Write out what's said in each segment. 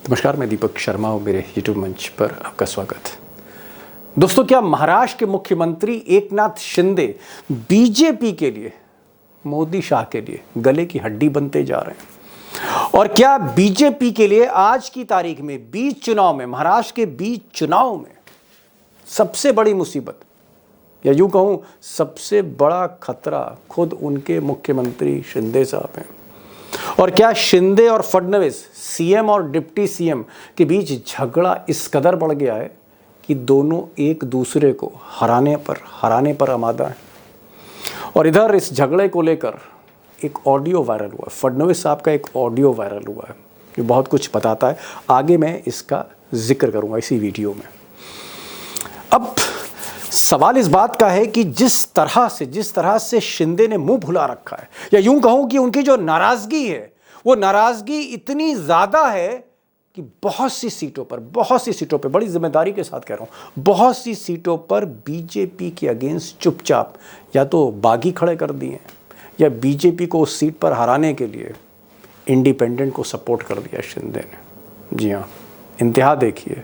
नमस्कार, मैं दीपक शर्मा और मेरे यूट्यूब मंच पर आपका स्वागत। दोस्तों, क्या महाराष्ट्र के मुख्यमंत्री एकनाथ शिंदे बीजेपी के लिए, मोदी शाह के लिए गले की हड्डी बनते जा रहे हैं? और क्या बीजेपी के लिए आज की तारीख में बीच चुनाव में, महाराष्ट्र के बीच चुनाव में सबसे बड़ी मुसीबत या यूं कहूं सबसे बड़ा खतरा खुद उनके मुख्यमंत्री शिंदे साहब हैं? और क्या शिंदे और फडणवीस, सीएम और डिप्टी सीएम के बीच झगड़ा इस कदर बढ़ गया है कि दोनों एक दूसरे को हराने पर आमादा हैं? और इधर इस झगड़े को लेकर एक ऑडियो वायरल हुआ, फडणवीस साहब का एक ऑडियो वायरल हुआ है जो बहुत कुछ बताता है। आगे मैं इसका जिक्र करूंगा इसी वीडियो में। अब सवाल इस बात का है कि जिस तरह से शिंदे ने मुंह भुला रखा है, या यूं कहूं कि उनकी जो नाराजगी है, वो नाराजगी इतनी ज्यादा है कि बहुत सी सीटों पर बड़ी जिम्मेदारी के साथ कह रहा हूं, बहुत सी सीटों पर बीजेपी के अगेंस्ट चुपचाप या तो बागी खड़े कर दिए या बीजेपी को उस सीट पर हराने के लिए इंडिपेंडेंट को सपोर्ट कर दिया शिंदे ने। जी हाँ, इंतहा देखिए।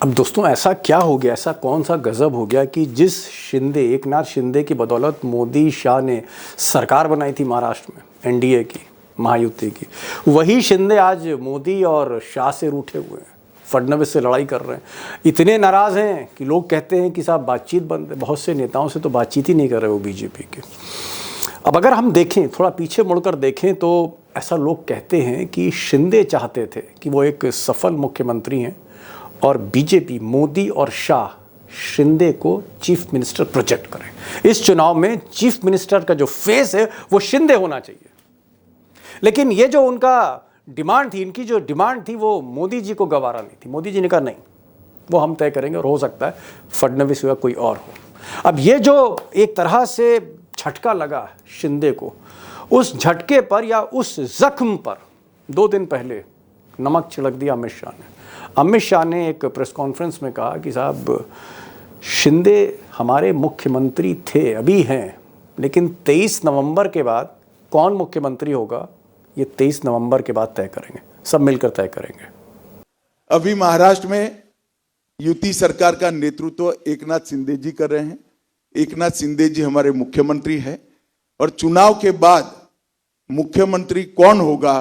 अब दोस्तों, ऐसा क्या हो गया, ऐसा कौन सा गजब हो गया कि जिस एकनाथ शिंदे की बदौलत मोदी शाह ने सरकार बनाई थी महाराष्ट्र में, एनडीए की, महायुति की, वही शिंदे आज मोदी और शाह से रूठे हुए हैं, फडणवीस से लड़ाई कर रहे हैं। इतने नाराज़ हैं कि लोग कहते हैं कि साहब बातचीत बंद है। बहुत से नेताओं से तो बातचीत ही नहीं कर रहे वो बीजेपी के। अब अगर हम देखें, थोड़ा पीछे मुड़कर देखें, तो ऐसा लोग कहते हैं कि शिंदे चाहते थे कि वो एक सफल मुख्यमंत्री हैं और बीजेपी, मोदी और शाह शिंदे को चीफ मिनिस्टर प्रोजेक्ट करें। इस चुनाव में चीफ मिनिस्टर का जो फेस है वो शिंदे होना चाहिए। लेकिन ये जो उनका डिमांड थी, इनकी जो डिमांड थी, वो मोदी जी को गवारा नहीं थी। मोदी जी ने कहा नहीं, वो हम तय करेंगे और हो सकता है फडणवीस या कोई और हो। अब ये जो एक तरह से झटका लगा शिंदे को, उस झटके पर या उस जख्म पर 2 दिन पहले नमक छिड़क दिया अमित शाह ने। अमित शाह ने एक प्रेस कॉन्फ्रेंस में कहा कि साहब, शिंदे हमारे मुख्यमंत्री थे, अभी हैं, लेकिन 23 नवंबर के बाद कौन मुख्यमंत्री होगा ये 23 नवंबर के बाद तय करेंगे, सब मिलकर तय करेंगे। अभी महाराष्ट्र में युति सरकार का नेतृत्व एकनाथ शिंदे जी कर रहे हैं। एकनाथ शिंदे जी हमारे मुख्यमंत्री हैं और चुनाव के बाद मुख्यमंत्री कौन होगा,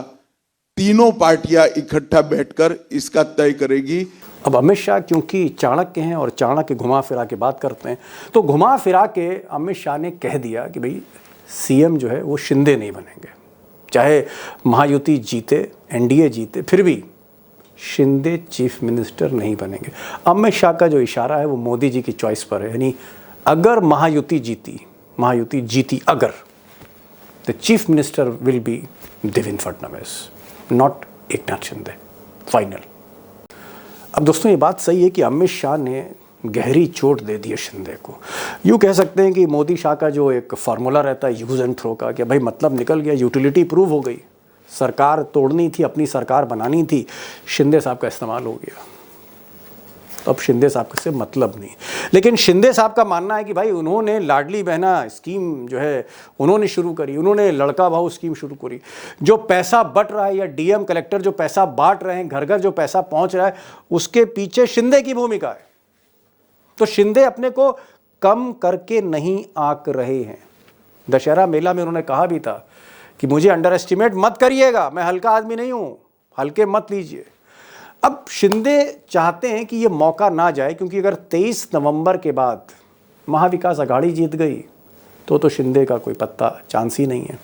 तीनों पार्टियां इकट्ठा बैठकर इसका तय करेगी। अब अमित शाह क्योंकि चाणक्य हैं और चाणक्य घुमा फिरा के बात करते हैं, तो घुमा फिरा के अमित शाह ने कह दिया कि भाई सीएम जो है वो शिंदे नहीं बनेंगे। चाहे महायुति जीते, एनडीए जीते, फिर भी शिंदे चीफ मिनिस्टर नहीं बनेंगे। अमित शाह का जो इशारा है वो मोदी जी की चॉइस पर है। यानी अगर महायुति जीती अगर, the chief minister will be Devendra Fadnavis, not Eknath Shinde, final. अब दोस्तों, ये बात सही है कि अमित शाह ने गहरी चोट दे दी है शिंदे को। यूँ कह सकते हैं कि मोदी शाह का जो एक फार्मूला रहता है यूज़ एंड थ्रो का, कि भाई मतलब निकल गया, यूटिलिटी प्रूव हो गई, सरकार तोड़नी थी, अपनी सरकार बनानी थी, शिंदे साहब का इस्तेमाल हो गया, तो अब शिंदे साहब से मतलब नहीं। लेकिन शिंदे साहब का मानना है कि भाई उन्होंने लाडली बहना स्कीम जो है उन्होंने शुरू करी, उन्होंने लड़का भाऊ स्कीम शुरू करी। जो पैसा बट रहा है या डीएम कलेक्टर जो पैसा बांट रहे हैं, घर घर जो पैसा पहुंच रहा है, उसके पीछे शिंदे की भूमिका है। तो शिंदे अपने को कम करके नहीं आंक रहे हैं। दशहरा मेला में उन्होंने कहा भी था कि मुझे अंडर एस्टिमेट मत करिएगा, मैं हल्का आदमी नहीं हूं, हल्के मत लीजिए। अब शिंदे चाहते हैं कि ये मौका ना जाए, क्योंकि अगर 23 नवंबर के बाद महाविकास आघाड़ी जीत गई तो शिंदे का कोई पत्ता, चांस ही नहीं है।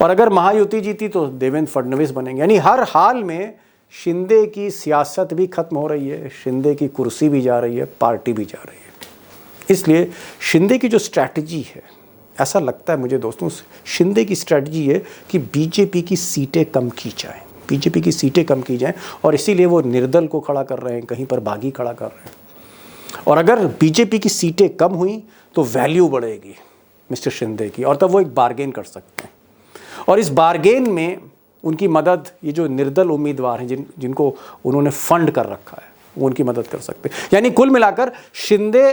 और अगर महायुति जीती तो देवेंद्र फडणवीस बनेंगे। यानी हर हाल में शिंदे की सियासत भी खत्म हो रही है, शिंदे की कुर्सी भी जा रही है, पार्टी भी जा रही है। इसलिए शिंदे की जो स्ट्रैटेजी है, ऐसा लगता है मुझे दोस्तों, शिंदे की स्ट्रैटेजी है कि बीजेपी की सीटें कम की जाएं, और इसीलिए वो निर्दल को खड़ा कर रहे हैं, कहीं पर बागी खड़ा कर रहे हैं। और अगर बीजेपी की सीटें कम हुई तो वैल्यू बढ़ेगी मिस्टर शिंदे की, और तब वो एक बार्गेन कर सकते हैं। और इस बार्गेन में उनकी मदद, ये जो निर्दल उम्मीदवार हैं जिनको उन्होंने फंड कर रखा है, वो उनकी मदद कर सकते हैं। यानी कुल मिलाकर शिंदे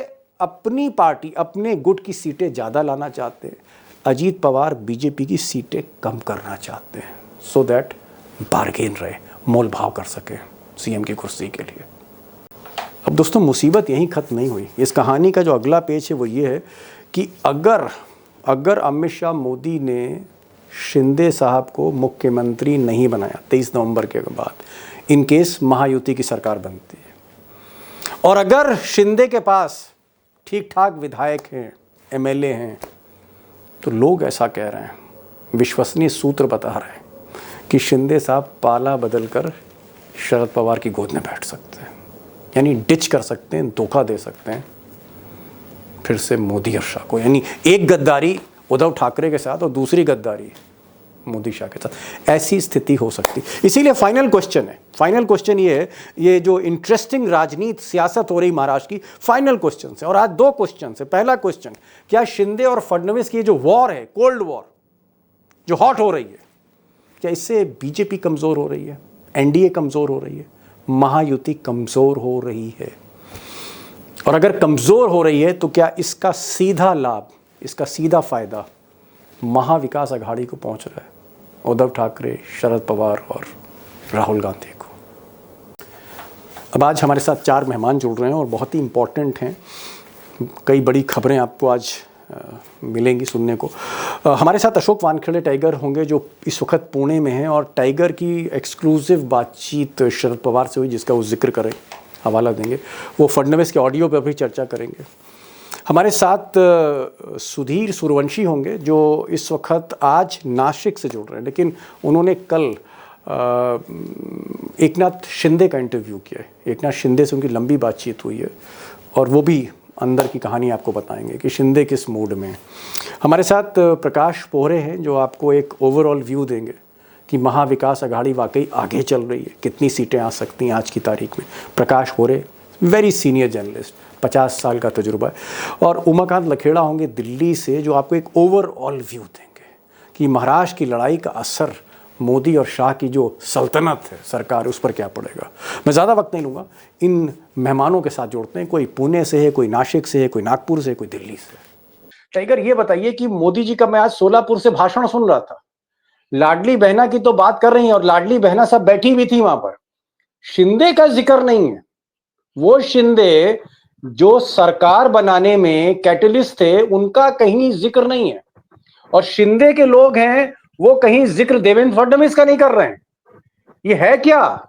अपनी पार्टी, अपने गुट की सीटें ज़्यादा लाना चाहते हैं, अजीत पवार बीजेपी की सीटें कम करना चाहते हैं, सो दैट बार्गेन रहे, मोल भाव कर सके। सीएम की कुर्सी के लिए। अब दोस्तों मुसीबत यहीं ख़त्म नहीं हुई। इस कहानी का जो अगला पेज है वो ये है कि अगर अमित शाह मोदी ने शिंदे साहब को मुख्यमंत्री नहीं बनाया 23 नवंबर के बाद, इन केस महायुति की सरकार बनती है, और अगर शिंदे के पास ठीक ठाक विधायक हैं, एमएलए हैं, तो लोग ऐसा कह रहे हैं, विश्वसनीय सूत्र बता रहे हैं कि शिंदे साहब पाला बदल कर शरद पवार की गोद में बैठ सकते हैं, यानी डिच कर सकते हैं, धोखा दे सकते हैं फिर से मोदी और शाह को। यानी एक गद्दारी उद्धव ठाकरे के साथ और दूसरी गद्दारी मोदी शाह के साथ, ऐसी स्थिति हो सकती। इसीलिए फाइनल क्वेश्चन ये है, ये जो इंटरेस्टिंग राजनीति सियासत हो रही महाराष्ट्र की, फाइनल क्वेश्चन है। और आज दो क्वेश्चन है। पहला क्वेश्चन, क्या शिंदे और फडणवीस की जो वॉर है, कोल्ड वॉर जो हॉट हो रही है, क्या इससे बीजेपी कमजोर हो रही है, एनडीए कमजोर हो रही है, महायुति कमजोर हो रही है? और अगर कमजोर हो रही है तो क्या इसका सीधा लाभ, इसका सीधा फायदा महाविकास अघाड़ी को पहुंच रहा है, उद्धव ठाकरे, शरद पवार और राहुल गांधी को? अब आज हमारे साथ 4 मेहमान जुड़ रहे हैं और बहुत ही इंपॉर्टेंट हैं। कई बड़ी खबरें आपको आज मिलेंगी सुनने को। हमारे साथ अशोक वानखेड़े टाइगर होंगे जो इस वक्त पुणे में हैं, और टाइगर की एक्सक्लूसिव बातचीत शरद पवार से हुई जिसका वो जिक्र करें, हवाला देंगे। वो फडणवीस के ऑडियो पर भी चर्चा करेंगे। हमारे साथ सुधीर सूर्यवंशी होंगे जो इस वक्त आज नासिक से जुड़ रहे हैं, लेकिन उन्होंने कल एकनाथ शिंदे का इंटरव्यू किया है। एकनाथ शिंदे से उनकी लंबी बातचीत हुई है और वो भी अंदर की कहानी आपको बताएंगे कि शिंदे किस मूड में। हमारे साथ प्रकाश पोहरे हैं जो आपको एक ओवरऑल व्यू देंगे कि महाविकास अघाड़ी वाकई आगे चल रही है, कितनी सीटें आ सकती हैं आज की तारीख में। प्रकाश पोहरे वेरी सीनियर जर्नलिस्ट, 50 साल का तजुर्बा है। और उमाकांत लखेड़ा होंगे दिल्ली से जो आपको एक ओवरऑल व्यू देंगे कि महाराष्ट्र की लड़ाई का असर मोदी और शाह की जो सल्तनत है सरकार, उस पर क्या पड़ेगा। मैं ज़्यादा वक्त नहीं लूँगा, इन मेहमानों के साथ जोड़ते हैं। कोई पुणे से है, कोई नासिक से है, कोई नागपुर से, कोई दिल्ली से। टाइगर, ये बताइए कि मोदी जी का मैं आज सोलापुर से भाषण सुन रहा था, लाडली बहना की तो बात कर रही है और लाडली बहना सब बैठी भी थी वहां पर, शिंदे का जिक्र नहीं है। वो शिंदे जो सरकार बनाने में कैटलिस्ट थे, उनका कहीं जिक्र नहीं है। और शिंदे के लोग हैं वो कहीं जिक्र देवेंद्र फडणवीस का नहीं कर रहे हैं। ये है क्या?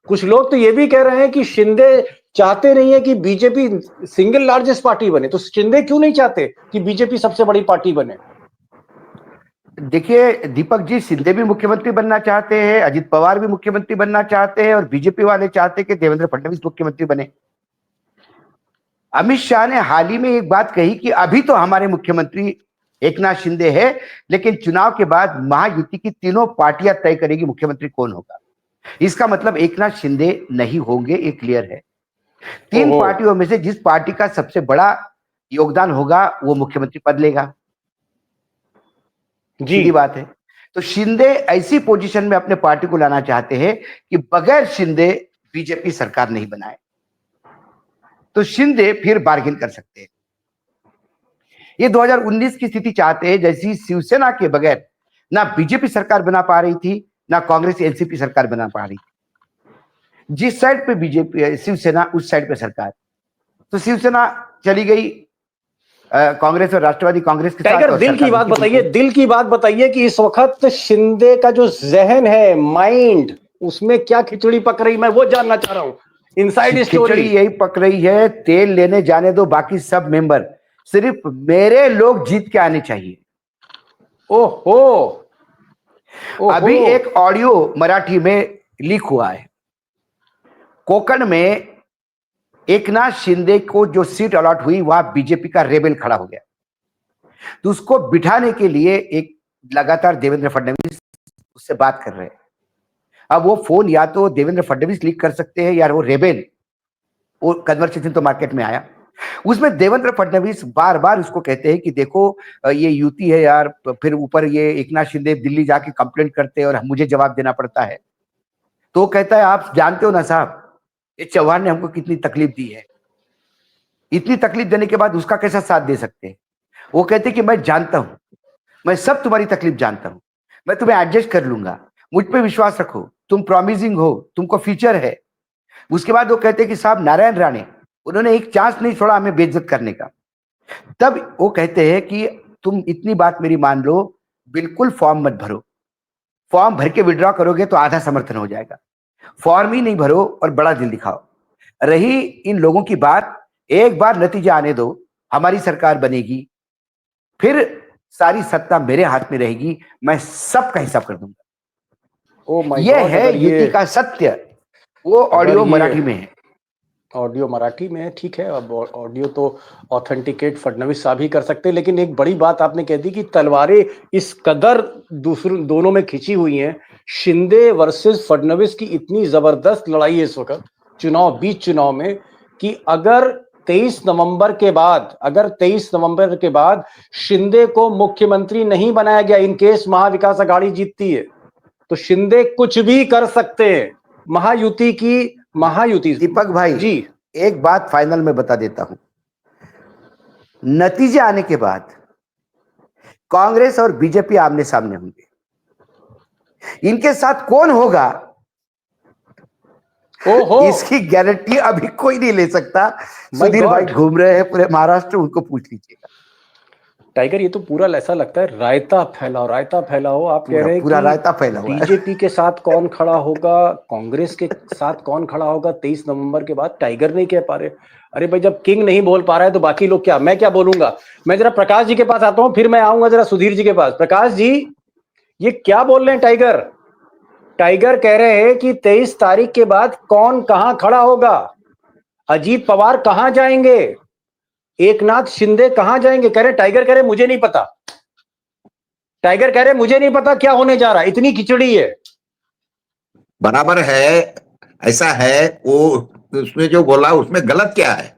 कुछ लोग तो ये भी कह रहे हैं कि शिंदे चाहते नहीं है कि बीजेपी सिंगल लार्जेस्ट पार्टी बने। तो शिंदे क्यों नहीं चाहते कि बीजेपी सबसे बड़ी पार्टी बने? देखिए दीपक जी, शिंदे भी मुख्यमंत्री बनना चाहते हैं, अजित पवार भी मुख्यमंत्री बनना चाहते हैं, और बीजेपी वाले चाहते हैं कि देवेंद्र फडणवीस मुख्यमंत्री बने। अमित शाह ने हाल ही में एक बात कही कि अभी तो हमारे मुख्यमंत्री एकनाथ शिंदे है, लेकिन चुनाव के बाद महायुति की तीनों पार्टियां तय करेगी मुख्यमंत्री कौन होगा। इसका मतलब एकनाथ शिंदे नहीं होंगे, ये क्लियर है। 3 पार्टियों में से जिस पार्टी का सबसे बड़ा योगदान होगा वो मुख्यमंत्री पद लेगा। सीधी बात है। तो शिंदे ऐसी पोजीशन में अपने पार्टी को लाना चाहते हैं कि बगैर शिंदे बीजेपी सरकार नहीं बनाए, तो शिंदे फिर बार्गेन कर सकते हैं। ये 2019 की स्थिति चाहते हैं जैसी शिवसेना के बगैर ना बीजेपी सरकार बना पा रही थी, ना कांग्रेस एनसीपी सरकार बना पा रही थी। जिस साइड पे बीजेपी शिवसेना, उस साइड पे सरकार। तो शिवसेना चली गई कांग्रेस और राष्ट्रवादी कांग्रेस के साथ। दिल की बात बताइए, दिल की बात बताइए कि इस वक्त शिंदे का जो जहन है, माइंड, उसमें क्या खिचड़ी पक रही, मैं वो जानना चाह रहा हूं। इनसाइड स्टोरी खिचड़ी यही पक रही है, तेल लेने जाने दो बाकी सब मेंबर, सिर्फ मेरे लोग जीत के आने चाहिए। ओहो, अभी एक ऑडियो मराठी में लीक हुआ है। कोकण में एकनाथ शिंदे को जो सीट अलॉट हुई वहां बीजेपी का रेबेल खड़ा हो गया, तो उसको बिठाने के लिए एक लगातार देवेंद्र फडणवीस उससे बात कर रहे हैं। अब वो फोन या तो देवेंद्र फडणवीस लीक कर सकते हैं या वो रेबेल, वो कन्वर्सेशन तो मार्केट में आया। उसमें देवेंद्र फडणवीस बार बार उसको कहते हैं कि देखो ये युति है यार, फिर ऊपर ये एकनाथ शिंदे दिल्ली जाके कंप्लेंट करते हैं और मुझे जवाब देना पड़ता है। तो कहता है आप जानते हो ना साहब, ये चौहान ने हमको कितनी तकलीफ दी है, इतनी तकलीफ देने के बाद उसका कैसा साथ दे सकते हैं। वो कहते कि मैं जानता हूं, मैं सब तुम्हारी तकलीफ जानता हूं, मैं तुम्हें एडजस्ट कर लूंगा, मुझ पे विश्वास रखो, तुम प्रॉमिसिंग हो, तुमको फ्यूचर है, उसके बाद वो कहते कि साहब नारायण राणे, उन्होंने एक चांस नहीं छोड़ा हमें बेइज्जत करने का। तब वो कहते हैं कि तुम इतनी बात मेरी मान लो, बिल्कुल फॉर्म मत भरो, फॉर्म भर के विड्रॉ करोगे तो आधा समर्थन हो जाएगा, फॉर्म ही नहीं भरो और बड़ा दिल दिखाओ। रही इन लोगों की बात, एक बार नतीजा आने दो, हमारी सरकार बनेगी, फिर सारी सत्ता मेरे हाथ में रहेगी, मैं सबका हिसाब कर दूंगा। ओ माय ये गॉड, है अगर युति का सत्य। वो ऑडियो ये मराठी में है। ऑडियो मराठी में है, ठीक है। अब ऑडियो तो ऑथेंटिकेट फडणवीस साहब ही कर सकते हैं, लेकिन एक बड़ी बात आपने कह दी कि तलवारें इस कदर दूसरों दोनों में खिंची हुई हैं। शिंदे वर्सेस फडणवीस की इतनी जबरदस्त लड़ाई है इस वक्त बीच चुनाव में, कि अगर 23 नवंबर के बाद शिंदे को मुख्यमंत्री नहीं बनाया गया, इन केस महाविकास आघाड़ी जीतती है, तो शिंदे कुछ भी कर सकते हैं। महायुति दीपक भाई जी, एक बात फाइनल में बता देता हूं, नतीजे आने के बाद कांग्रेस और बीजेपी आमने सामने होंगे, इनके साथ कौन होगा ओहो, इसकी गारंटी अभी कोई नहीं ले सकता। सुधीर God. भाई घूम रहे हैं पूरे महाराष्ट्र, उनको पूछ लीजिएगा। टाइगर, ये तो पूरा ऐसा लगता है रायता फैलाओ। आप कह रहे हैं पूरा कि रायता फैला हुआ है। बीजेपी के साथ कौन खड़ा होगा, कांग्रेस के साथ कौन खड़ा होगा 23 नवंबर के बाद, टाइगर नहीं कह पा रहे। अरे भाई, जब किंग नहीं बोल पा रहा है तो बाकी लोग क्या, मैं क्या बोलूंगा। मैं जरा प्रकाश जी के पास आता हूं, फिर मैं आऊंगा जरा सुधीर जी के पास। प्रकाश जी, ये क्या बोल रहे हैं टाइगर कह रहे हैं कि 23 तारीख के बाद कौन कहां खड़ा होगा, अजीत पवार कहां जाएंगे, एकनाथ शिंदे कहां जाएंगे। टाइगर कह रहे मुझे नहीं पता, क्या होने जा रहा है, इतनी खिचड़ी है। बराबर है, ऐसा है। वो उसने जो बोला उसमें गलत क्या है?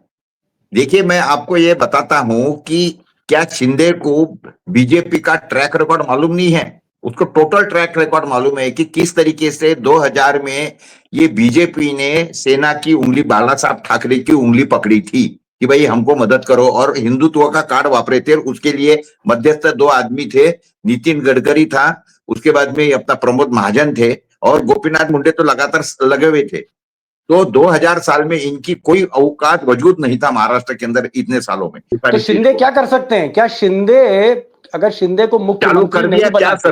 देखिए, मैं आपको ये बताता हूं कि क्या शिंदे को बीजेपी का ट्रैक रिकॉर्ड मालूम नहीं है? उसको टोटल ट्रैक रिकॉर्ड मालूम है कि किस तरीके से 2000 में ये बीजेपी ने सेना की उंगली, बाला साहब ठाकरे की उंगली पकड़ी थी कि भाई हमको मदद करो, और हिंदुत्व का कार्ड वापरे थे। उसके लिए मध्यस्थ 2 आदमी थे, नितिन गडकरी था, उसके बाद में अपना प्रमोद महाजन थे, और गोपीनाथ मुंडे तो लगातार लगे हुए थे। तो 2000 साल में इनकी कोई औकात वजूद नहीं था महाराष्ट्र के अंदर इतने सालों में। तो शिंदे क्या कर सकते हैं? क्या शिंदे, अगर शिंदे को मुख्यमंत्री नहीं बनाते,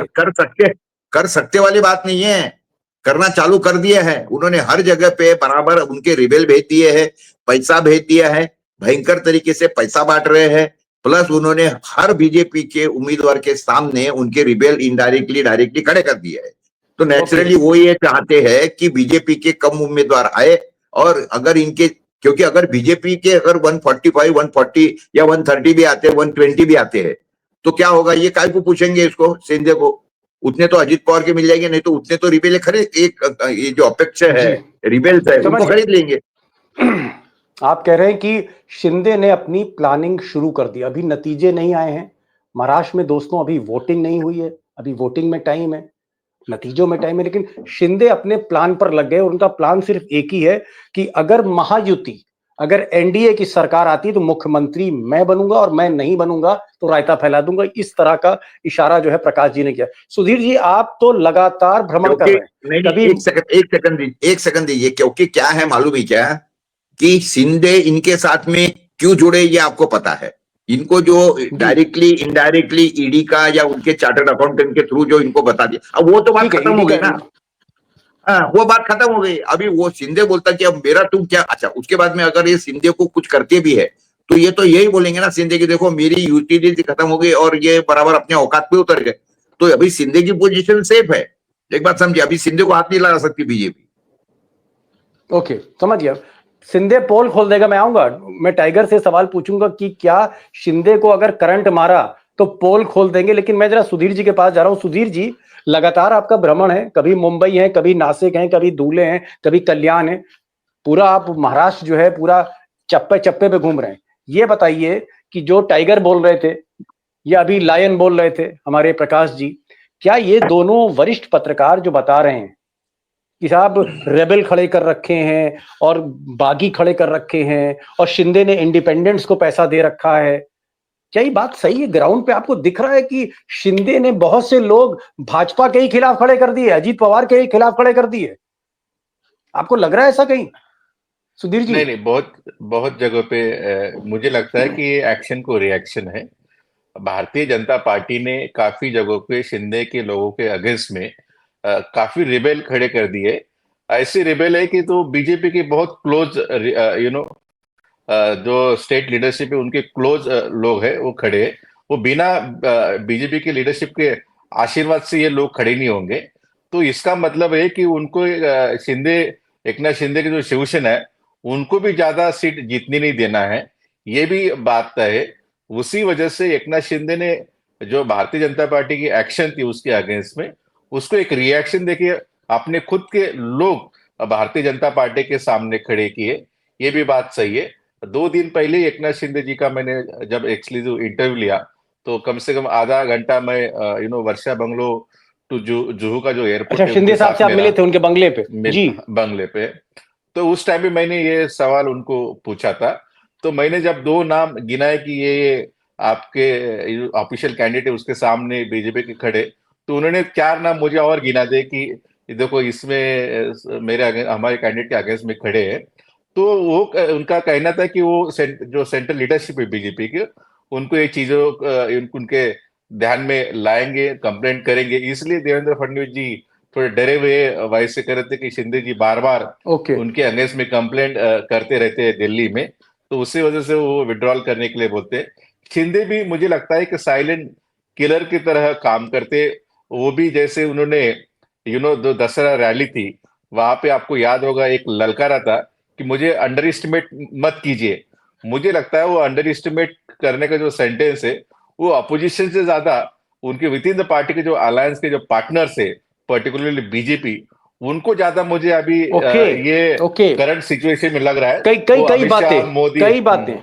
कर सकते वाली बात नहीं है, करना चालू कर दिया है उन्होंने। हर जगह पे बराबर उनके रिबेल भेज दिए हैं, पैसा भेज दिया है, भयंकर तरीके से पैसा बांट रहे हैं। प्लस उन्होंने हर बीजेपी के उम्मीदवार के सामने उनके रिबेल इनडायरेक्टली डायरेक्टली खड़े कर दिए है। तो नेचुरली वो ये चाहते हैं कि बीजेपी के कम उम्मीदवार आए, और अगर इनके, क्योंकि अगर बीजेपी के अगर 145, 140 या 130 भी आते हैं, 120 भी आते हैं, तो क्या होगा? ये काय को पूछेंगे इसको, शिंदे को? उतने तो अजीत पवार के मिल जाएंगे, नहीं तो उतने तो रिबेल खरीद, एक ये जो अपेक्षा है, रिबेल्स है, उनको खरीद लेंगे। आप कह रहे हैं कि शिंदे ने अपनी प्लानिंग शुरू कर दी, अभी नतीजे नहीं आए हैं महाराष्ट्र में दोस्तों, अभी वोटिंग नहीं हुई है, अभी वोटिंग में टाइम है, नतीजों में टाइम है, लेकिन शिंदे अपने प्लान पर लग गए। और उनका प्लान सिर्फ एक ही है कि अगर महायुति, अगर एनडीए की सरकार आती तो मुख्यमंत्री मैं बनूंगा, और मैं नहीं बनूंगा तो रायता फैला दूंगा। इस तरह का इशारा जो है प्रकाश जी ने किया। सुधीर जी, आप तो लगातार भ्रमण कर रहे हैं, कभी एक सेकंड दीजिए, क्योंकि क्या है मालूम है क्या, कि शिंदे इनके साथ में क्यों जुड़े ये आपको पता है। इनको जो डायरेक्टली इनडायरेक्टली ईडी का या उनके चार्टर्ड अकाउंटेंट के थ्रू जो इनको बता दिया, अब वो तो बात खत्म हो गई ना। वो बात खत्म हो गई। अभी वो शिंदे बोलता कि अब मेरा तुम क्या, अच्छा उसके बाद में अगर ये शिंदे को कुछ करते भी है तो ये तो यही बोलेंगे ना शिंदे की, देखो मेरी यूटिलिटी खत्म हो गई और ये बराबर अपने औकात पे उतर गए। तो अभी शिंदे की पोजीशन सेफ है, एक बात समझिए, अभी शिंदे को हाथ नहीं लगा सकती बीजेपी। ओके, समझ गया। शिंदे पोल खोल देगा, मैं आऊंगा, मैं टाइगर से सवाल पूछूंगा कि क्या शिंदे को अगर करंट मारा तो पोल खोल देंगे। लेकिन मैं जरा सुधीर जी के पास जा रहा हूं। सुधीर जी, लगातार आपका भ्रमण है, कभी मुंबई है, कभी नासिक है, कभी धुले हैं, कभी कल्याण है, पूरा आप महाराष्ट्र जो है पूरा चप्पे चप्पे पे घूम रहे हैं। ये बताइए कि जो टाइगर बोल रहे थे या अभी लायन बोल रहे थे हमारे प्रकाश जी, क्या ये दोनों वरिष्ठ पत्रकार जो बता रहे हैं कि साहब रेबल खड़े कर रखे हैं और बागी खड़े कर रखे हैं और शिंदे ने इंडिपेंडेंट्स को पैसा दे रखा है, क्या ये बात सही है? ग्राउंड पे आपको दिख रहा है कि शिंदे ने बहुत से लोग भाजपा के ही खिलाफ खड़े कर दिए, अजीत पवार के ही खिलाफ खड़े कर दिए? आपको लग रहा है ऐसा कहीं? सुधीर जी? नहीं नहीं, बहुत बहुत जगह पे मुझे लगता है कि ये एक्शन को रिएक्शन है। भारतीय जनता पार्टी ने काफी जगहों पे शिंदे के लोगों के अगेंस्ट में काफी रिबेल खड़े कर दिए। ऐसी रिबेल है कि तो बीजेपी के बहुत क्लोज जो स्टेट लीडरशिप है उनके क्लोज लोग हैं वो खड़े हैं। वो बिना बीजेपी के लीडरशिप के आशीर्वाद से ये लोग खड़े नहीं होंगे। तो इसका मतलब है कि उनको शिंदे, एकनाथ शिंदे की जो शिवसेना है उनको भी ज्यादा सीट जीतनी नहीं देना है, ये भी बात तय है। उसी वजह से एकनाथ शिंदे ने जो भारतीय जनता पार्टी की एक्शन थी उसके अगेंस्ट में, उसको एक रिएक्शन देके अपने खुद के लोग भारतीय जनता पार्टी के सामने खड़े किए। ये भी बात सही है। 2 दिन पहले एकनाथ शिंदे जी का मैंने जब एक्सक्लूसिव इंटरव्यू लिया तो कम से कम आधा घंटा मैं वर्षा बंगलो टू जुहू का जो एयरपोर्ट अच्छा, है शिंदे उनके साहब से साथ आप मिले थे उनके बंगले पे? जी। बंगले पे। तो उस टाइम पे मैंने ये सवाल उनको पूछा था। तो मैंने जब 2 नाम गिनाए कि ये आपके ऑफिशियल कैंडिडेट है उसके सामने बीजेपी के खड़े, तो उन्होंने 4 नाम मुझे और गिना दे कि देखो इसमें हमारे कैंडिडेट के अगेंस्ट में खड़े हैं। तो वो उनका कहना था कि वो जो सेंट्रल लीडरशिप है बीजेपी के, उनको ये चीजों उनके ध्यान में लाएंगे, कंप्लेंट करेंगे। इसलिए देवेंद्र फडणवीस जी थोड़े डरे हुए वॉइस से कर रहे थे कि शिंदे जी बार बार उनके अगेंस्ट में कंप्लेंट करते रहते हैं दिल्ली में, तो उसी वजह से वो विड्रॉल करने के लिए बोलते हैं। शिंदे भी मुझे लगता है कि साइलेंट किलर की तरह काम करते। वो भी जैसे उन्होंने जो दशहरा रैली थी वहां पे आपको याद होगा एक ललकारा था कि मुझे अंडर एस्टिमेट मत कीजिए। मुझे लगता है वो अंडर एस्टिमेट करने का जो सेंटेंस है वो अपोजिशन से ज्यादा उनके विद इन द पार्टी के जो अलायंस के जो पार्टनर्स है, पर्टिकुलरली बीजेपी, उनको ज्यादा मुझे अभी ये करंट सिचुएशन में लग रहा है। कई बातें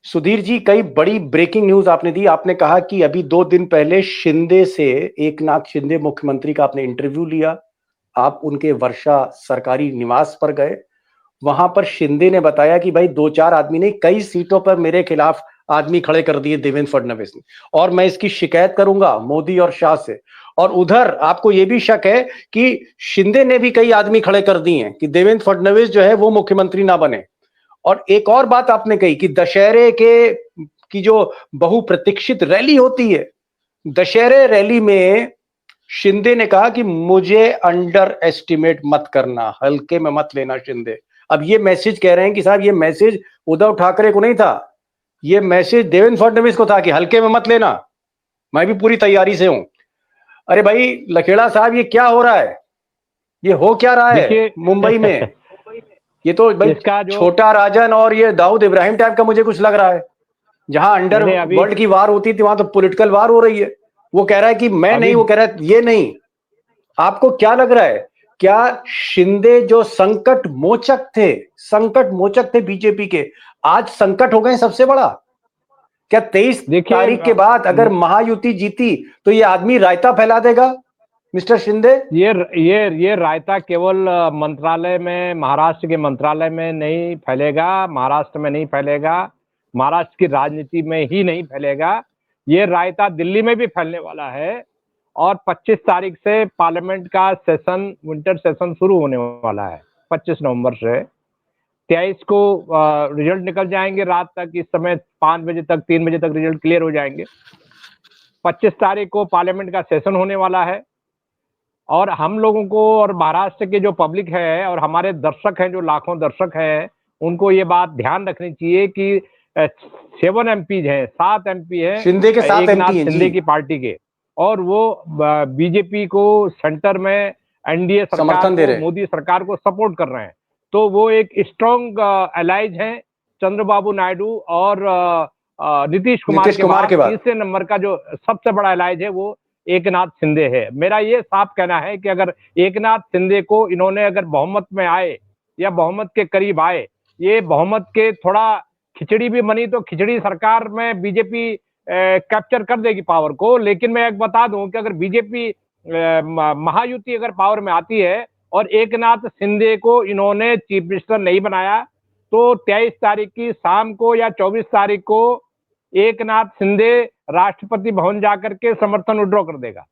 सुधीर जी, कई बड़ी ब्रेकिंग न्यूज आपने दी। आपने कहा कि अभी 2 दिन पहले शिंदे से, एकनाथ शिंदे मुख्यमंत्री का आपने इंटरव्यू लिया। आप उनके वर्षा सरकारी निवास पर गए। वहां पर शिंदे ने बताया कि भाई 2-4 आदमी नहीं, कई सीटों पर मेरे खिलाफ आदमी खड़े कर दिए देवेंद्र फडणवीस ने, और मैं इसकी शिकायत करूंगा मोदी और शाह से। और उधर आपको यह भी शक है कि शिंदे ने भी कई आदमी खड़े कर दिए हैं कि देवेंद्र फडणवीस जो है वो मुख्यमंत्री ना बने। और एक और बात आपने कही कि दशहरे की जो बहुप्रतीक्षित रैली होती है, दशहरे रैली में शिंदे ने कहा कि मुझे अंडर एस्टिमेट मत करना, हल्के में मत लेना शिंदे। अब ये मैसेज कह रहे हैं कि साहब ये मैसेज उद्धव ठाकरे को नहीं था, ये मैसेज देवेंद्र फडणवीस को था कि हल्के में मत लेना, मैं भी पूरी तैयारी से हूं। अरे भाई लखेड़ा साहब, ये क्या हो रहा है? ये हो क्या रहा है मुंबई में? ये तो भाई छोटा राजन और ये दाऊद इब्राहिम टाइप का मुझे कुछ लग रहा है। जहां अंडर वर्ल्ड की वार होती थी वहां तो पॉलिटिकल वार हो रही है। वो कह रहा है कि मैं नहीं, वो कह रहा है ये नहीं। आपको क्या लग रहा है? क्या शिंदे जो संकट मोचक थे बीजेपी के, आज संकट हो गए सबसे बड़ा? क्या 23 तारीख के बाद अगर महायुति जीती तो ये आदमी रायता फैला देगा मिस्टर शिंदे? ये रायता केवल मंत्रालय में, महाराष्ट्र के मंत्रालय में नहीं फैलेगा, महाराष्ट्र में नहीं फैलेगा, महाराष्ट्र की राजनीति में ही नहीं फैलेगा, ये रायता दिल्ली में भी फैलने वाला है। और 25 तारीख से पार्लियामेंट का सेशन, विंटर सेशन शुरू होने वाला है 25 नवंबर से। 23 को रिजल्ट निकल जाएंगे रात तक। इस समय 5 बजे तक, 3 बजे तक रिजल्ट क्लियर हो जाएंगे। 25 तारीख को पार्लियामेंट का सेशन होने वाला है। और हम लोगों को और महाराष्ट्र के जो पब्लिक है और हमारे दर्शक हैं, जो लाखों दर्शक हैं, उनको ये बात ध्यान रखनी चाहिए कि 7 एमपी हैं, 7 एमपी हैं शिंदे के, 7 एकनाथ शिंदे की पार्टी के, और वो बीजेपी को सेंटर में एनडीए सरकार को, मोदी सरकार को सपोर्ट कर रहे हैं। तो वो एक स्ट्रॉन्ग एलाइज हैं चंद्रबाबू नायडू और नीतीश कुमार के बाद। तीसरे नंबर का जो सबसे बड़ा एलाइज है वो एकनाथ शिंदे है। मेरा ये साफ कहना है कि अगर एकनाथ शिंदे को इन्होंने अगर बहुमत में आए या बहुमत के करीब आए, ये बहुमत के थोड़ा खिचड़ी भी बनी तो खिचड़ी सरकार में बीजेपी कैप्चर कर देगी पावर को। लेकिन मैं एक बता दूं कि अगर बीजेपी महायुति अगर पावर में आती है और एकनाथ शिंदे को इन्होंने चीफ मिनिस्टर नहीं बनाया, तो 23 तारीख की शाम को या 24 तारीख को एकनाथ शिंदे राष्ट्रपति भवन जाकर के समर्थन विड्रॉ कर देगा।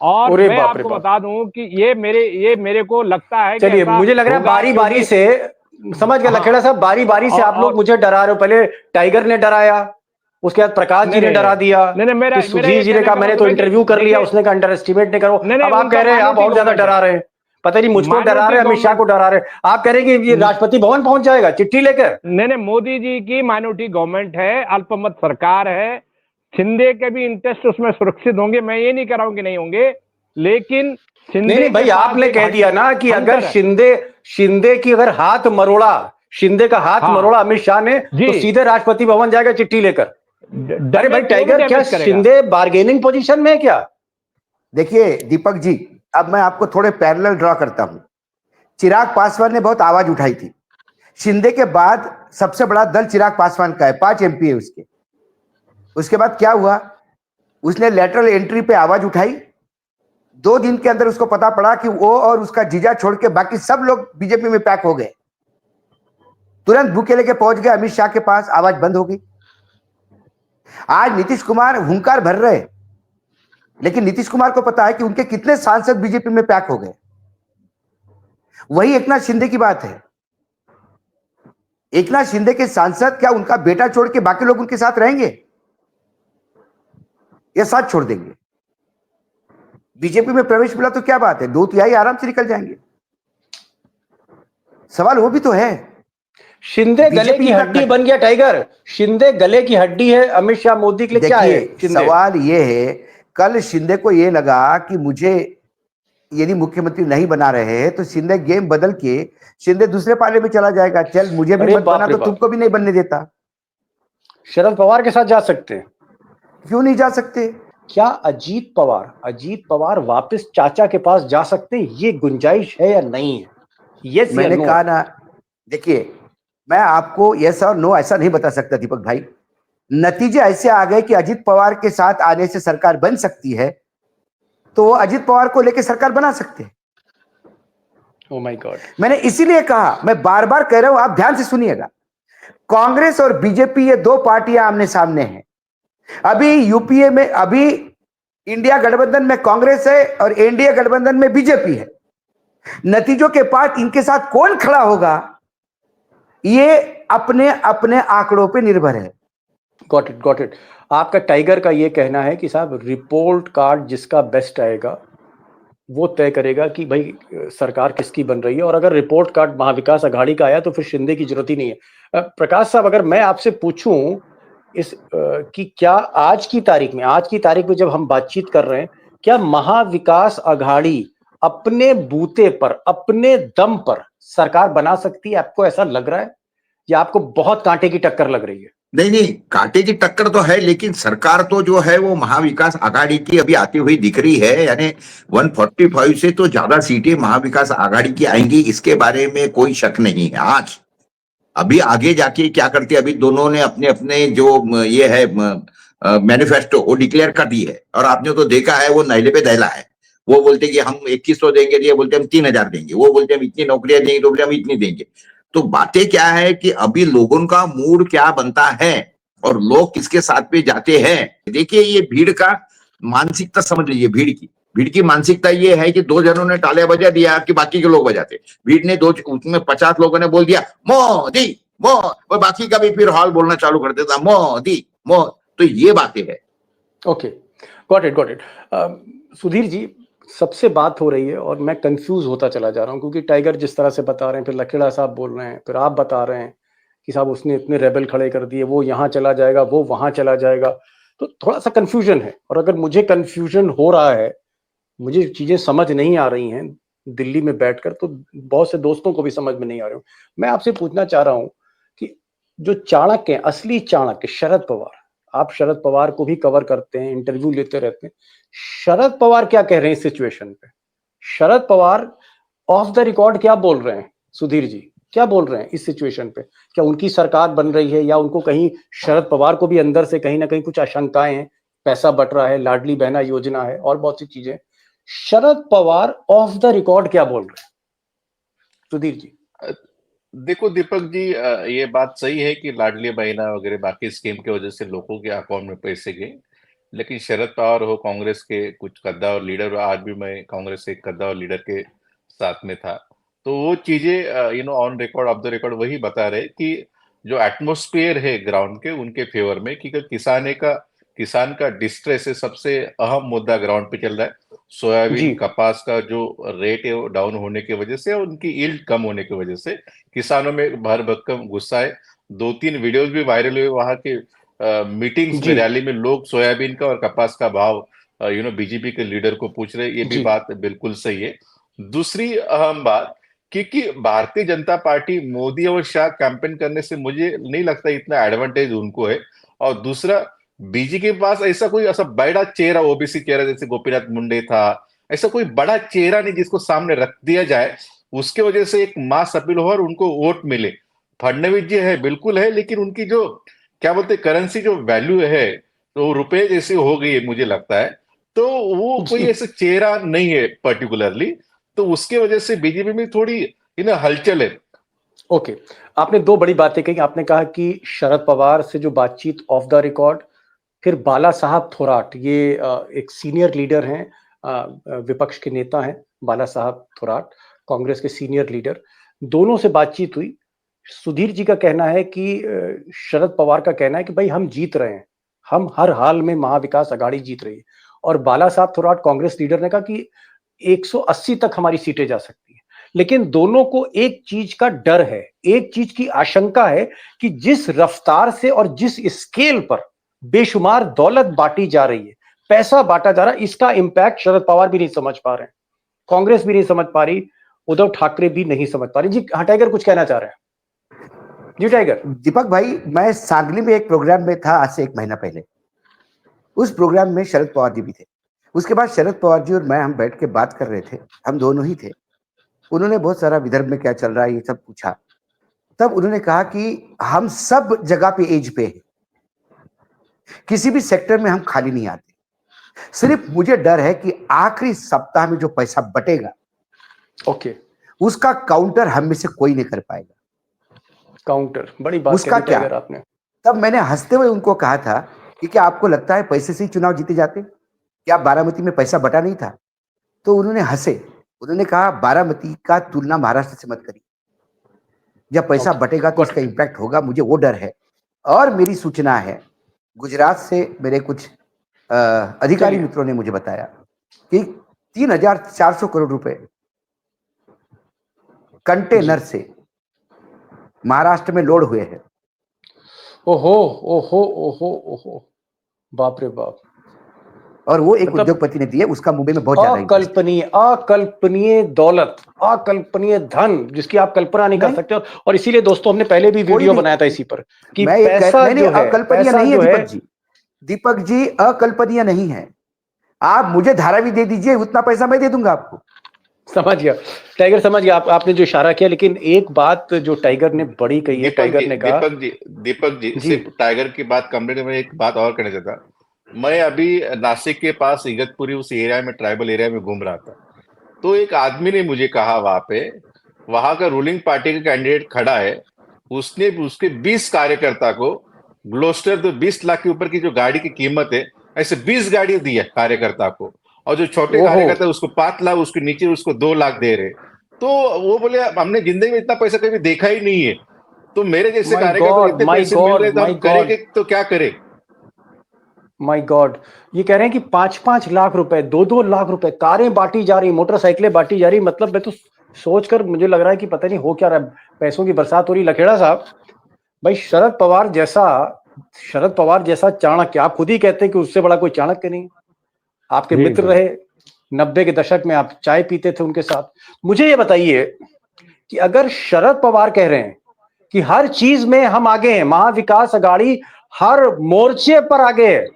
और मैं आपको बता दूं कि ये मेरे को लगता है, चलिए मुझे लग रहा है बारी बारी से समझ गया लखेड़ा साहब, बारी बारी से आप लोग मुझे डरा रहे हो। पहले टाइगर ने डराया, उसके बाद प्रकाश जी ने डरा दिया, फिर सुधीर जी ने कहा मैंने तो इंटरव्यू कर लिया, उसने कहा अंडर एस्टिमेट नहीं करो। अब आप कह रहे हैं आप और ज्यादा डरा रहे हैं, पता नहीं मुझको डरा रहे हैं, अमित शाह को डरा रहे हैं। आप कह रहे हैं कि ये राष्ट्रपति भवन पहुंच जाएगा चिट्ठी लेकर। नहीं, मोदी जी की माइनॉरिटी गवर्नमेंट है, अल्पमत सरकार है, शिंदे के भी इंटरेस्ट उसमें सुरक्षित होंगे। मैं ये नहीं कह रहा हूं कि नहीं होंगे, लेकिन नहीं भाई, आपने कह दिया ना कि अगर शिंदे की अगर शिंदे का हाथ मरोड़ा अमित शाह ने, तो सीधे राष्ट्रपति भवन जाएगा चिट्ठी लेकर। अरे भाई टाइगर, क्या शिंदे बार्गेनिंग पोजीशन में है क्या? देखिए दीपक जी, अब मैं आपको थोड़े पैरेलल ड्रॉ करता हूं। चिराग पासवान ने बहुत आवाज उठाई थी, शिंदे के बाद सबसे बड़ा दल चिराग पासवान का है, 5 MP है उसके। उसके बाद क्या हुआ, उसने लेटरल एंट्री पे आवाज उठाई, 2 दिन के अंदर उसको पता पड़ा कि वो और उसका जीजा छोड़ के बाकी सब लोग बीजेपी में पैक हो गए। तुरंत बुके लेके पहुंच गए अमित शाह के पास, आवाज बंद हो गई। आज नीतीश कुमार हुंकार भर रहे, लेकिन नीतीश कुमार को पता है कि उनके कितने सांसद बीजेपी में पैक हो गए। वही एकनाथ शिंदे की बात है। एकनाथ शिंदे के सांसद क्या उनका बेटा छोड़ के बाकी लोग उनके साथ रहेंगे या साथ छोड़ देंगे? बीजेपी में प्रवेश मिला तो क्या बात है, 2/3 आराम से निकल जाएंगे। सवाल वो भी तो है। शिंदे गले की हड्डी बन गया टाइगर, शिंदे गले की हड्डी है अमित शाह मोदी के लिए। क्या है सवाल ये है, कल शिंदे को ये लगा कि मुझे यदि मुख्यमंत्री नहीं बना रहे हैं तो शिंदे गेम बदल के शिंदे दूसरे पाले में चला जाएगा। चल मुझे भी मत बना तो तुमको भी नहीं बनने देता। शरद पवार के साथ जा सकते हैं, क्यों नहीं जा सकते? क्या अजीत पवार वापस चाचा के पास जा सकते हैं? ये गुंजाइश है या नहीं है? यस, मैंने कहा ना, देखिए मैं आपको यस और नो ऐसा नहीं बता सकता दीपक भाई। नतीजे ऐसे आ गए कि अजीत पवार के साथ आने से सरकार बन सकती है, तो वो अजीत पवार को लेकर सरकार बना सकते हैं। ओह माय गॉड, मैंने इसीलिए कहा, मैं बार बार कह रहा हूं, आप ध्यान से सुनिएगा। कांग्रेस और बीजेपी ये 2 पार्टियां आमने सामने हैं। अभी यूपीए में, अभी इंडिया गठबंधन में कांग्रेस है और एनडीए गठबंधन में बीजेपी है। नतीजों के बाद इनके साथ कौन खड़ा होगा ये अपने अपने आंकड़ों पे निर्भर है। Got it. आपका टाइगर का ये कहना है कि साहब रिपोर्ट कार्ड जिसका बेस्ट आएगा वो तय करेगा कि भाई सरकार किसकी बन रही है, और अगर रिपोर्ट कार्ड महाविकास अघाड़ी का आया तो फिर शिंदे की जरूरत ही नहीं है। प्रकाश साहब, अगर मैं आपसे पूछूं कि क्या आज की तारीख में जब हम बातचीत कर रहे हैं, क्या महाविकास अघाड़ी अपने बूते पर, अपने दम पर सरकार बना सकती है? आपको ऐसा लग रहा है या आपको बहुत कांटे की टक्कर लग रही है? नहीं, कांटे की टक्कर तो है, लेकिन सरकार तो जो है वो महाविकास आघाड़ी की अभी आती हुई दिख रही है। यानी 145 से तो ज्यादा सीटें महाविकास आघाड़ी की आएंगी, इसके बारे में कोई शक नहीं है। आज अभी आगे जाके क्या करते, अभी दोनों ने अपने अपने जो ये है मैनिफेस्टो वो डिक्लेयर कर दी है, और आपने तो देखा है वो नहले पे दहला है। वो बोलते कि हम 2100 देंगे, ये बोलते हम 3000 देंगे, वो बोलते हम इतनी नौकरियां देंगे, तो बोलते हम इतनी देंगे। तो बातें क्या है कि अभी लोगों का मूड क्या बनता है और लोग किसके साथ पे जाते हैं। देखिए ये भीड़ का मानसिकता समझ लीजिए, भीड़ की मानसिकता ये है कि 2 जनों ने तालियां बजा दिया कि बाकी के लोग बजाते। भीड़ ने उसमें 50 लोगों ने बोल दिया मोदी मोदी, बाकी का भी फिर हॉल बोलना चालू कर देता मोदी मोदी। तो ये बातें है। Okay, got it. Sudhir ji, सबसे बात हो रही है और मैं कंफ्यूज होता चला जा रहा हूं, क्योंकि टाइगर जिस तरह से बता रहे हैं, फिर लखेड़ा साहब बोल रहे हैं, फिर आप बता रहे हैं कि साहब उसने इतने रेबल खड़े कर दिए, वो यहाँ चला जाएगा, वो वहां चला जाएगा। तो थोड़ा सा कंफ्यूजन है, और अगर मुझे कंफ्यूजन हो रहा है, मुझे चीजें समझ नहीं आ रही हैं दिल्ली में बैठकर, तो बहुत से दोस्तों को भी समझ में नहीं आ रही हूँ। मैं आपसे पूछना चाह रहा हूँ कि जो चाणक्य, असली चाणक्य शरद पवार, आप शरद पवार को भी कवर करते हैं, इंटरव्यू लेते रहते हैं, शरद पवार क्या कह रहे हैं इस सिचुएशन पे? Sharad Pawar of the record क्या बोल रहे हैं? सुधीर जी क्या बोल रहे हैं इस सिचुएशन पे? क्या उनकी सरकार बन रही है, या उनको कहीं शरद पवार को भी अंदर से कहीं ना कहीं कुछ आशंकाएं हैं? पैसा बट रहा है, लाडली बहना योजना है और बहुत सी चीजें। Sharad Pawar of the record क्या बोल रहे हैं? सुधीर जी। देखो दीपक जी, ये बात सही है कि लाडली बहना वगैरह बाकी स्कीम की वजह से लोगों के अकाउंट में पैसे गए, लेकिन शरद पवार हो, कांग्रेस के कुछ कद्दावर लीडर, आज भी मैं कांग्रेस के कद्दावर लीडर के साथ में था, तो वो चीजें on record of the record वही बता रहे कि जो एटमोस्फेयर है ग्राउंड के उनके फेवर में, कि किसान का डिस्ट्रेस है, सबसे अहम मुद्दा ग्राउंड पे चल रहा है। सोयाबीन कपास का जो रेट है वो डाउन होने की वजह से और उनकी यील्ड कम होने की वजह से किसानों में भरभक्कम गुस्सा है। 2-3 वीडियोस भी वायरल हुए वहां के मीटिंग्स में, रैली में लोग सोयाबीन का और कपास का भाव बीजेपी के लीडर को पूछ रहे। ये भी बात बिल्कुल सही है। दूसरी अहम बात, क्योंकि भारतीय जनता पार्टी मोदी और शाह कैंपेन करने से मुझे नहीं लगता इतना एडवांटेज उनको है। और दूसरा, बीजेपी के पास ऐसा बड़ा चेहरा, ओबीसी चेहरा जैसे गोपीनाथ मुंडे था, ऐसा कोई बड़ा चेहरा नहीं जिसको सामने रख दिया जाए, उसके वजह से एक मास अपील हो और उनको वोट मिले। फडणवीस जी है, बिल्कुल है, लेकिन उनकी जो क्या बोलते करेंसी जो वैल्यू है तो रुपए जैसी हो गई है मुझे लगता है। तो वो कोई ऐसा चेहरा नहीं है पर्टिकुलरली, तो उसके वजह से बीजेपी में थोड़ी हलचल है। ओके, आपने दो बड़ी बातें कही। आपने कहा कि शरद पवार से जो बातचीत ऑफ द रिकॉर्ड, फिर बाला साहब थोराट, ये एक सीनियर लीडर हैं, विपक्ष के नेता हैं बाला साहब थोराट, कांग्रेस के सीनियर लीडर, दोनों से बातचीत हुई। सुधीर जी का कहना है कि शरद पवार का कहना है कि भाई हम जीत रहे हैं, हम हर हाल में महाविकास अघाड़ी जीत रही है। और बाला साहब थोराट कांग्रेस लीडर ने कहा कि 180 तक हमारी सीटें जा सकती हैं। लेकिन दोनों को एक चीज का डर है, एक चीज की आशंका है कि जिस रफ्तार से और जिस स्केल पर बेशुमार दौलत बांटी जा रही है, पैसा बांटा जा रहा है, इसका इंपैक्ट शरद पवार भी नहीं समझ पा रहे हैं, कांग्रेस भी नहीं समझ पा रही, उद्धव ठाकरे भी नहीं समझ पा रही। जी टाइगर कुछ कहना चाह रहे हैं? जी टाइगर। दीपक भाई, मैं सांगली में एक प्रोग्राम में था आज से 1 महीना पहले। उस प्रोग्राम में शरद पवार जी भी थे। उसके बाद शरद पवार जी और मैं हम बैठ के बात कर रहे थे, हम दोनों ही थे। उन्होंने बहुत सारा विदर्भ में क्या चल रहा है ये सब पूछा। तब उन्होंने कहा कि हम सब जगह पे एज पे हैं, किसी भी सेक्टर में हम खाली नहीं आते, सिर्फ मुझे डर है कि आखिरी सप्ताह में जो पैसा बटेगा, ओके, उसका काउंटर हम में से कोई नहीं कर पाएगा। काउंटर, बड़ी बात उसका क्या आपने। तब मैंने हंसते हुए उनको कहा था कि क्या आपको लगता है पैसे से ही चुनाव जीते जाते? क्या बारामती में पैसा बटा नहीं था? तो उन्होंने हंसे, उन्होंने कहा बारामती का तुलना महाराष्ट्र से मत करिए, जब पैसा बटेगा तो उसका इंपैक्ट होगा, मुझे वो डर है। और मेरी सूचना है, गुजरात से मेरे कुछ अधिकारी मित्रों ने मुझे बताया कि 3,400 करोड़ रुपए कंटेनर से महाराष्ट्र में लोड हुए हैं। ओहो ओहो ओहो ओहो, बाप रे बाप। और वो एक उद्योगपति ने दिए, उसका मुंबई में बहुत ज्यादा अकल्पनीय अकल्पनीय दौलत, अकल्पनीय धन, जिसकी आप कल्पना नहीं कर सकते। और इसीलिए दोस्तों हमने पहले भी वीडियो बनाया था इसी पर कि पैसा जो है अकल्पनीय नहीं है। दीपक जी अकल्पनीय नहीं है। आप मुझे धारा भी दे दीजिए, उतना पैसा मैं दे दूंगा आपको। समझ गया टाइगर, समझ गया आपने जो इशारा किया। लेकिन एक बात जो टाइगर ने बड़ी कही है, टाइगर ने कहा, दीपक जी सिर्फ टाइगर की बात कंप्लीट में एक बात और कहना चाहता। मैं अभी नासिक के पास इगतपुरी उस एरिया में, ट्राइबल एरिया में घूम रहा था, तो एक आदमी ने मुझे कहा वहां का रूलिंग पार्टी का कैंडिडेट खड़ा है, उसने उसके 20 कार्यकर्ता को ग्लोस्टर, तो 20 लाख के ऊपर की जो गाड़ी की कीमत है, ऐसे 20 गाड़ी दी है कार्यकर्ता को। और जो छोटे कार्यकर्ता उसको 5 लाख, उसके नीचे उसको 2 लाख दे रहे। तो वो बोले हमने जिंदगी में इतना पैसा कभी देखा ही नहीं है। तो मेरे जैसे कार्यकर्ता इतने पैसे मिल रहे तो हम करेंगे तो क्या करें? माय गॉड, ये कह रहे हैं कि 5-5 लाख रुपए, 2-2 लाख रुपए, कारें बांटी जा रही, मोटरसाइकिलें बांटी जा रही। मतलब मैं तो सोचकर मुझे लग रहा है कि पता नहीं हो क्या रहा है, पैसों की बरसात हो रही। लखेड़ा साहब, भाई शरद पवार जैसा चाणक्य, आप खुद ही कहते हैं कि उससे बड़ा कोई चाणक्य नहीं। आपके मित्र रहे 90 के दशक में, आप चाय पीते थे उनके साथ। मुझे ये बताइए कि अगर शरद पवार कह रहे हैं कि हर चीज में हम आगे हैं, महाविकास अघाड़ी हर मोर्चे पर आगे है,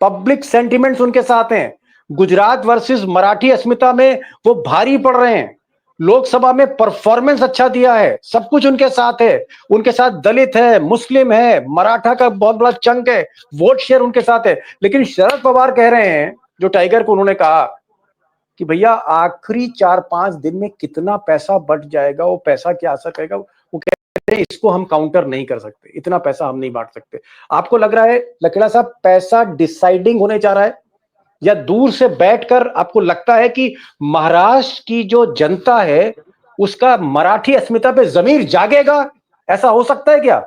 पब्लिक सेंटिमेंट्स उनके साथ हैं, गुजरात वर्सेस मराठी अस्मिता में वो भारी पड़ रहे हैं, लोकसभा में परफॉर्मेंस अच्छा दिया है, सब कुछ उनके साथ है, उनके साथ दलित है, मुस्लिम है, मराठा का बहुत बड़ा चंक है, वोट शेयर उनके साथ है। लेकिन शरद पवार कह रहे हैं, जो टाइगर को उन्होंने कहा कि भैया आखिरी 4-5 दिन में कितना पैसा बट जाएगा, वो पैसा क्या असर करेगा, वो कहते हैं इसको हम काउंटर नहीं कर सकते, इतना पैसा हम नहीं बांट सकते। आपको लग रहा है लखेड़ा साहब पैसा डिसाइडिंग होने जा रहा है, या दूर से बैठकर आपको लगता है कि महाराष्ट्र की जो जनता है उसका मराठी अस्मिता पे जमीर जागेगा? ऐसा हो सकता है क्या?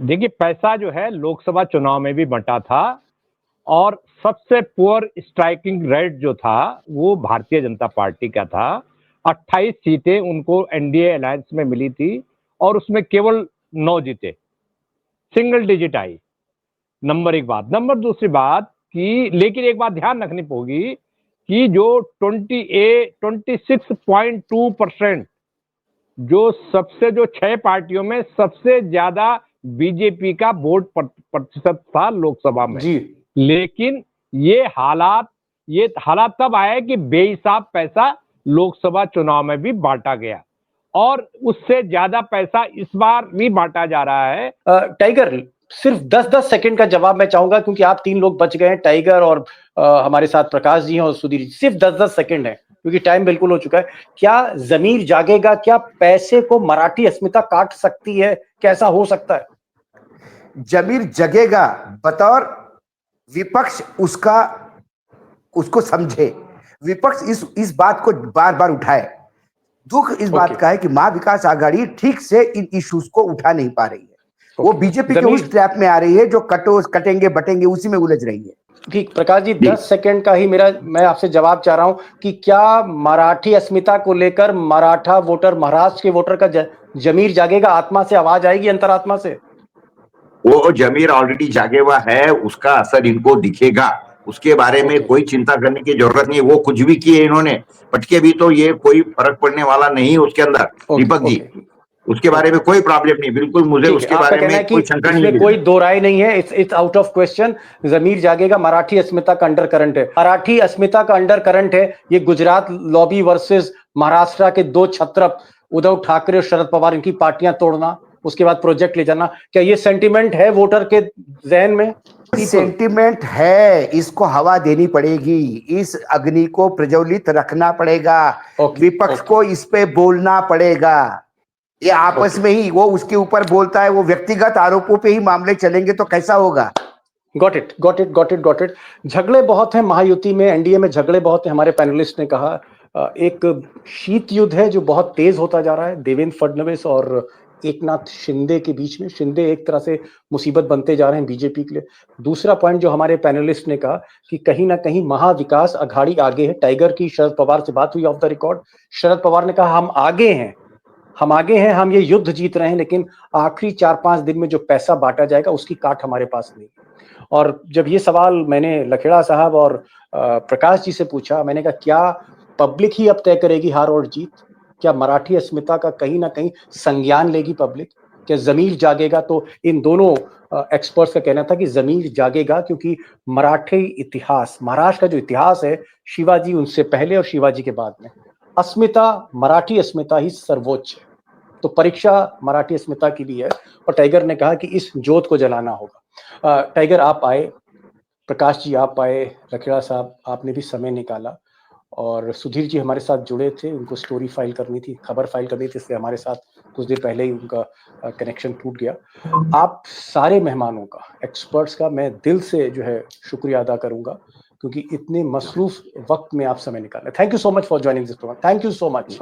देखिए, पैसा जो है लोकसभा चुनाव में भी बंटा था और सबसे पुअर स्ट्राइकिंग रेट जो था वो भारतीय जनता पार्टी का था। 28 सीटें उनको एनडीए अलायंस में मिली थी और उसमें केवल 9 जीते, सिंगल डिजिट आई। नंबर एक बात। नंबर दूसरी बात कि लेकिन एक बात ध्यान रखनी होगी कि जो 26.2% जो 6 पार्टियों में सबसे ज्यादा बीजेपी का वोट प्रतिशत था लोकसभा में जी। लेकिन ये हालात तब आए कि बेहिसाब पैसा लोकसभा चुनाव में भी बांटा गया और उससे ज्यादा पैसा इस बार भी बांटा जा रहा है। टाइगर, सिर्फ 10-10 सेकंड का जवाब मैं चाहूंगा क्योंकि आप 3 लोग बच गए हैं, टाइगर और हमारे साथ प्रकाश जी हैं और सुधीर जी। सिर्फ 10-10 सेकंड है क्योंकि टाइम बिल्कुल हो चुका है। क्या जमीर जागेगा? क्या पैसे को मराठी अस्मिता काट सकती है? कैसा हो सकता है? जमीर जगेगा बतौर विपक्ष उसको समझे, विपक्ष इस बात को बार बार उठाए। दुख इस बात का है कि महा विकास आघाड़ी ठीक से इन इश्यूज को उठा नहीं पा रही है। वो बीजेपी के उस ट्रैप में आ रही है जो कटेंगे बटेंगे उसी में उलझ रही है। ठीक, प्रकाश जी 10 सेकंड का ही मैं आपसे जवाब चाह रहा हूं कि क्या मराठी अस्मिता को लेकर मराठा वोटर, महाराष्ट्र के वोटर का जमीर जागेगा? आत्मा से आवाज आएगी, अंतरात्मा से? वो जमीर ऑलरेडी जागे हुआ है, उसका असर इनको दिखेगा, उसके बारे में कोई चिंता करने की जरूरत नहीं। वो कुछ भी किए इन्होंने पटके भी तो ये कोई फर्क पड़ने वाला नहीं उसके अंदर। दीपक जी, उसके बारे में कोई प्रॉब्लम नहीं, बिल्कुल मुझे उसके बारे में कोई शंका नहीं है, कोई दो राय नहीं है। It's out of question. जमीर जागेगा। मराठी अस्मिता का अंडर करंट है, मराठी अस्मिता का अंडर करंट है। ये गुजरात लॉबी वर्सेस महाराष्ट्र के दो छत्रप उद्धव ठाकरे और शरद पवार, इनकी पार्टियां तोड़ना, उसके बाद प्रोजेक्ट ले जाना, क्या ये सेंटिमेंट है वोटर के जहन में? सेंटिमेंट है, इसको हवा देनी पड़ेगी, इस अग्नि को प्रज्वलित रखना पड़ेगा, विपक्ष को इस पे बोलना पड़ेगा। ये आपस में ही वो उसके ऊपर बोलता है, वो व्यक्तिगत आरोपों पे ही मामले चलेंगे तो कैसा होगा? Got it. झगड़े बहुत हैं महायुति में, एनडीए में झगड़े बहुत हैं। हमारे पैनलिस्ट ने कहा एक शीत युद्ध है जो बहुत तेज होता जा रहा है देवेंद्र फडणवीस और एकनाथ शिंदे के बीच में। शिंदे एक तरह से मुसीबत बनते जा रहे हैं बीजेपी के लिए। दूसरा पॉइंट जो हमारे पैनलिस्ट ने कहा कि कहीं ना कहीं महाविकास अघाड़ी आगे है। टाइगर की शरद पवार से बात हुई of the record, Sharad Pawar ने कहा हम आगे हैं, हम ये युद्ध जीत रहे हैं, लेकिन आखिरी 4-5 दिन में जो पैसा बांटा जाएगा उसकी काट हमारे पास नहीं। और जब ये सवाल मैंने लखेड़ा साहब और प्रकाश जी से पूछा, मैंने कहा क्या पब्लिक ही अब तय करेगी हार और जीत? क्या मराठी अस्मिता का कहीं ना कहीं संज्ञान लेगी पब्लिक? क्या जमीर जागेगा? तो इन दोनों एक्सपर्ट्स का कहना था कि जमीर जागेगा क्योंकि मराठी इतिहास, महाराष्ट्र का जो इतिहास है, शिवाजी उनसे पहले और शिवाजी के बाद में, अस्मिता, मराठी अस्मिता ही सर्वोच्च है। तो परीक्षा मराठी अस्मिता की भी है और टाइगर ने कहा कि इस जोत को जलाना होगा। टाइगर आप आए, प्रकाश जी आप आए, लखेड़ा साहब आपने भी समय निकाला और सुधीर जी हमारे साथ जुड़े थे, उनको स्टोरी फाइल करनी थी, खबर फाइल करनी थी, इसलिए हमारे साथ कुछ देर पहले ही उनका कनेक्शन टूट गया। आप सारे मेहमानों का, एक्सपर्ट्स का मैं दिल से जो है शुक्रिया अदा करूंगा क्योंकि इतने मसरूफ वक्त में आप समय निकाले। Thank you so much for joining this program. Thank you so much.